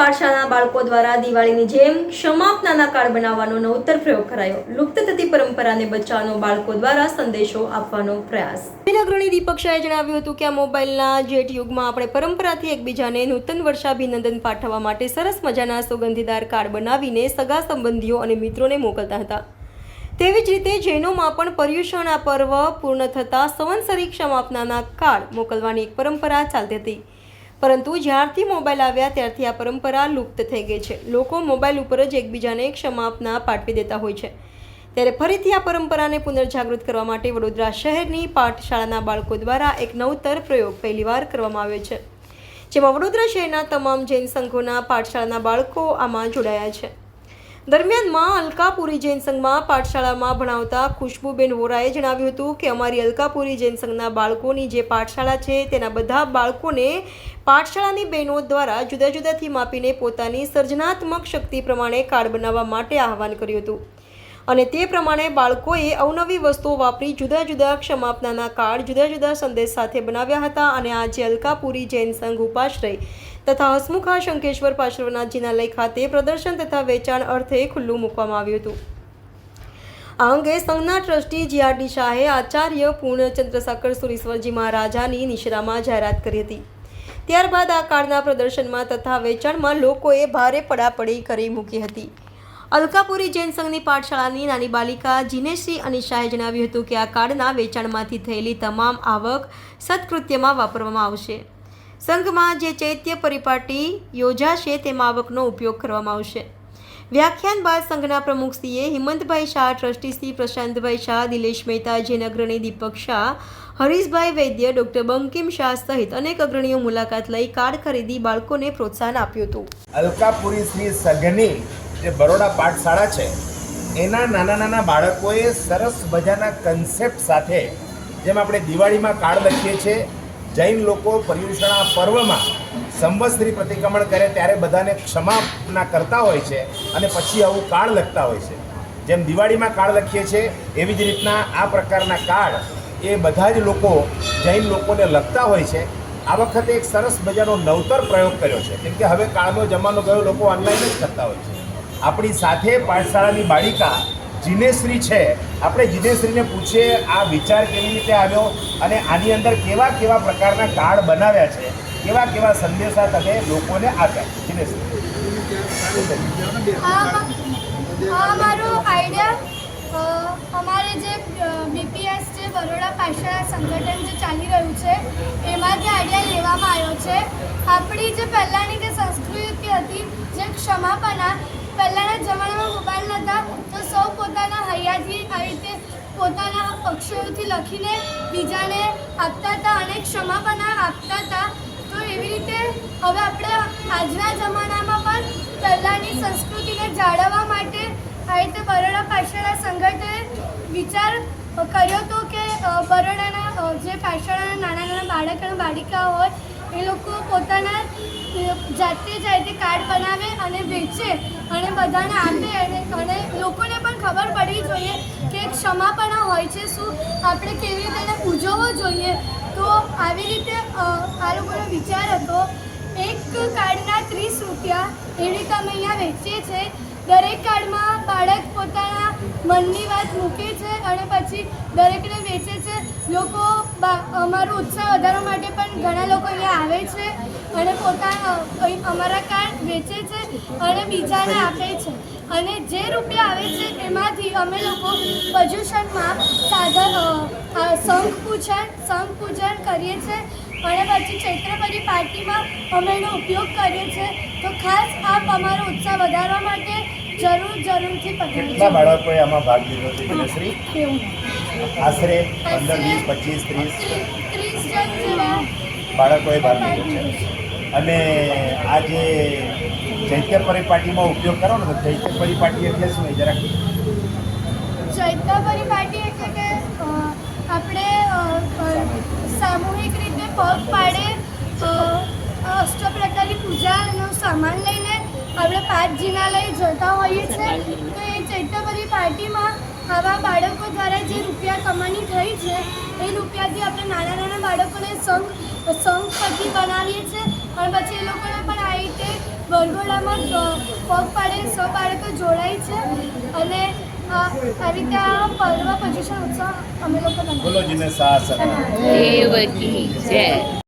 પાઠશાળાના બાળકો દ્વારા દિવાળીની જેમ ક્ષમાપનાના કાર્ડ બનાવવાનો નવતર પ્રયોગ કરાયો. લુપ્ત થતી પરંપરાને બચાવવાનો બાળકો દ્વારા સંદેશો આપવાનો પ્રયાસ. અગ્રણી દીપક શાહે જણાવ્યું હતું કે આ મોબાઈલના જેટ યુગમાં આપણે પરંપરાથી એકબીજાને નૂતન વર્ષાભિનંદન પાઠવવા માટે સરસ મજાના સુગંધીદાર કાર્ડ બનાવીને સગા સંબંધીઓ અને મિત્રોને મોકલતા હતા. તેવી જ રીતે જૈનોમાં પણ પર્યુષણ આ પર્વ પૂર્ણ થતાં સંવત્સરી ક્ષમાપનાના કાર્ડ મોકલવાની એક પરંપરા ચાલતી હતી. પરંતુ જ્યારથી મોબાઈલ આવ્યા ત્યારથી આ પરંપરા લુપ્ત થઈ ગઈ છે. લોકો મોબાઈલ ઉપર જ એકબીજાને ક્ષમાપના પાઠવી દેતા હોય છે. ત્યારે ફરીથી આ પરંપરાને પુનર્જાગૃત કરવા માટે વડોદરા શહેરની પાઠશાળાના બાળકો દ્વારા એક નવતર પ્રયોગ પહેલીવાર કરવામાં આવ્યો છે, જેમાં વડોદરા શહેરના તમામ જૈન સંઘોના પાઠશાળાના બાળકો આમાં જોડાયા છે. દરમિયાનમાં અલકાપુરી જૈન સંઘમાં પાઠશાળામાં ભણાવતા ખુશ્બુબેન વોરાએ જણાવ્યું હતું કે અમારી અલકાપુરી જૈન સંઘના બાળકોની જે પાઠશાળા છે તેના બધા બાળકોને પાઠશાળાની બહેનો દ્વારા જુદા જુદાથી માપીને પોતાની સર્જનાત્મક શક્તિ પ્રમાણે કાર્ડ બનાવવા માટે આહવાન કર્યું હતું અને તે પ્રમાણે બાળકોએ અવનવી વસ્તુઓ વાપરી જુદા જુદા ક્ષમાપનાના કાર્ડ જુદા જુદા સંદેશ સાથે બનાવ્યા હતા. અને આજે અલકાપુરી જૈન સંઘ ઉપાશ્રય તથા હસમુખા શંકેશ્વર પાર્શ્વનાથજીના લય ખાતે પ્રદર્શન તથા વેચાણ અર્થે ખુલ્લું મૂકવામાં આવ્યું હતું. આ અંગે સંઘના ટ્રસ્ટી જીઆરડી શાહે આચાર્ય પૂર્ણચંદ્રસાકર સુરીશ્વરજી મહારાજાની નિશરામાં જાહેરાત કરી હતી. ત્યારબાદ આ કાર્ડના પ્રદર્શનમાં તથા વેચાણમાં લોકોએ ભારે પડાપડી કરી મૂકી હતી. અલકાપુરી જૈન સંઘની પાઠશાળાની નાની બાલિકા જીનેશ્રી અનિશાએ જણાવ્યું હતું કે આ કાર્ડના વેચાણમાંથી થયેલી તમામ આવક સત્કૃત્યમાં વાપરવામાં આવશે. સંઘમાં જે ચૈત્ય પરિપાટી યોજાશે તેમાં આવકનો ઉપયોગ કરવામાં આવશે. વ્યાખ્યાન બાદ સંઘના પ્રમુખશ્રીએ હિંમતભાઈ શાહ, ટ્રસ્ટીશ્રી પ્રશાંતભાઈ શાહ, દિલેશ મહેતા, જૈન અગ્રણી દીપક શાહ, હરીશભાઈ વૈદ્ય, ડોક્ટર બંકિમ શાહ સહિત અનેક અગ્રણીઓ મુલાકાત લઈ કાર્ડ ખરીદી બાળકોને પ્રોત્સાહન આપ્યું હતું. અલકાપુરી શ્રી સંઘની જે બરોડા પાઠશાળા છે એના નાના નાના બાળકોએ સરસ મજાના કન્સેપ્ટ સાથે, જેમ આપણે દિવાળીમાં કાર્ડ લખીએ છીએ, જૈન લોકો પર્યુષણા પર્વમાં સંવત્સરી પ્રતિક્રમણ કરે ત્યારે બધાને ક્ષમાપના કરતા હોય છે અને પછી આવું કાર્ડ લખતા હોય છે. જેમ દિવાળીમાં કાર્ડ લખીએ છીએ એવી જ રીતના આ પ્રકારના કાર્ડ એ બધા જ લોકો જૈન લોકોને લખતા હોય છે. આ વખતે એક સરસ મજાનો નવતર પ્રયોગ કર્યો છે, કેમ કે હવે કાળનો જમાનો ગયો, લોકો ઓનલાઈન જ કરતા હોય છે. આપણી સાથે પાઠશાળાની બાળિકા જીનેશ્રી છે. આપણે જીનેશ્રીને પૂછીએ આ વિચાર કેવી રીતે આવ્યો અને આની અંદર કેવા કેવા પ્રકારના કાર્ડ બનાવ્યા છે, કેવા કેવા સંદેશા તમે લોકોને આપ્યા. જીનેશ્રી, મારો આઈડિયા અમારે જે બીપીએસ જે બરોડા પાઠશાળા સંગઠન જે ચાલી રહ્યું છે એમાંથી આઈડિયા લેવામાં આવ્યો છે. આપણી જે પહેલાંની જે સંસ્કૃતિ હતી, જે ક્ષમાપના, પહેલાંના જમાનામાં મોબાઈલ નહોતા તો સૌ પોતાના હૈયાથી આવી રીતે પોતાના અક્ષરોથી લખીને બીજાને આપતા હતા અને ક્ષમાપના આપતા હતા. તો એવી રીતે હવે આપણે આજના જમાનામાં પણ પહેલાંની સંસ્કૃતિને જાળવવા માટે આ રીતે બરોડા પાઠશાળા સંગઠને વિચાર કર્યો હતો કે બરોડાના જે પાઠશાળાના નાના નાના બાળક અને બાળિકા હોય એ લોકો પોતાના જાતે કાર્ડ બનાવે અને વેચે અને બધાને આપે અને લોકોને પણ ખબર પડવી જોઈએ કે ક્ષમાપણા હોય છે શું, આપણે કેવી રીતે એને ઉજવવો જોઈએ. તો આવી રીતે આ લોકોનો વિચાર હતો. એક કાર્ડના 30 રૂપિયા એવી રીતે અમે અહીંયા વેચીએ છીએ. દરેક કાર્ડમાં બાળક પોતાના મનની વાત મૂકે છે અને પછી દરેકને વેચે છે. લોકો અમારો ઉત્સાહ વધારવા માટે પણ ઘણા લોકો અહીંયા આવે છે અને પોતાના અમારા કાર્ડ વેચે છે અને બીજાને આપે છે. અને જે રૂપિયા આવે છે એમાંથી અમે લોકો પર્યુષણમાં શંખ પૂજન કરીએ છીએ અને પછી ચૈત્ર પરિપાટીમાં અમે એનો ઉપયોગ કરીએ છીએ. તો ખાસ આપ અમારો ઉત્સાહ વધારવા માટે જરૂરથી પધારજો. કેટલા બાળકોએ આમાં ભાગ લીધો છે જીનેશ્રી? આશરે 15, 20, 25, 30 જણ જેવા બાળકોએ ભાગ લીધો છે. અને આ જે ચૈત્ય પરિપાટીમાં ઉપયોગ કરો ને, તો ચૈત્ય પરિપાટી એટલે શું એ જરાક? ચૈત્ય પરિપાટી એટલે કે આપણે સામૂહિક રીતે પગ પાડે અષ્ટપ્રકારની પૂજાનો સામાન લઈને આપણે પાઠજીના લઈ જતા હોઈએ છીએ. તો એ ચૈત્ય પરિપાટીમાં આવા બાળકો દ્વારા જે રૂપિયા કમાણી થઈ છે એ રૂપિયાથી આપણે નાના નાના બાળકોને સંઘ પટ્ટી બનાવીએ છીએ અને પછી એ લોકોને પણ આ રીતે વરઘોડામાં પગ પાડે 100 બાળકો જોડાય છે અને આવી રીતે આ પર્વ 25 ઉત્સવ અમે લોકો બોલો જીને સાહસ દેવકી જય.